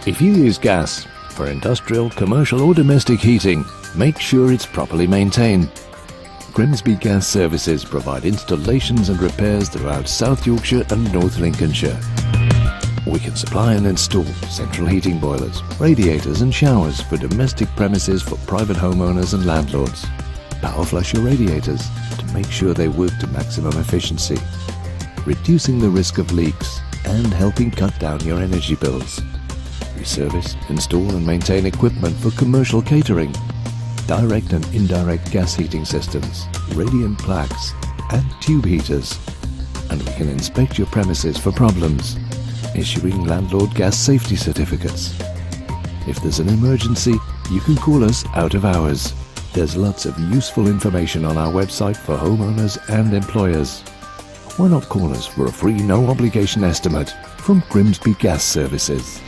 If you use gas for industrial, commercial or domestic heating, make sure it's properly maintained. Grimsby Gas Services provide installations and repairs throughout South Yorkshire and North Lincolnshire. We can supply and install central heating boilers, radiators and showers for domestic premises for private homeowners and landlords. Power flush your radiators to make sure they work to maximum efficiency, reducing the risk of leaks and helping cut down your energy bills. We service, install and maintain equipment for commercial catering, direct and indirect gas heating systems, radiant plaques and tube heaters. And we can inspect your premises for problems, issuing landlord gas safety certificates. If there's an emergency, you can call us out of hours. There's lots of useful information on our website for homeowners and employers. Why not call us for a free no obligation estimate from Grimsby Gas Services?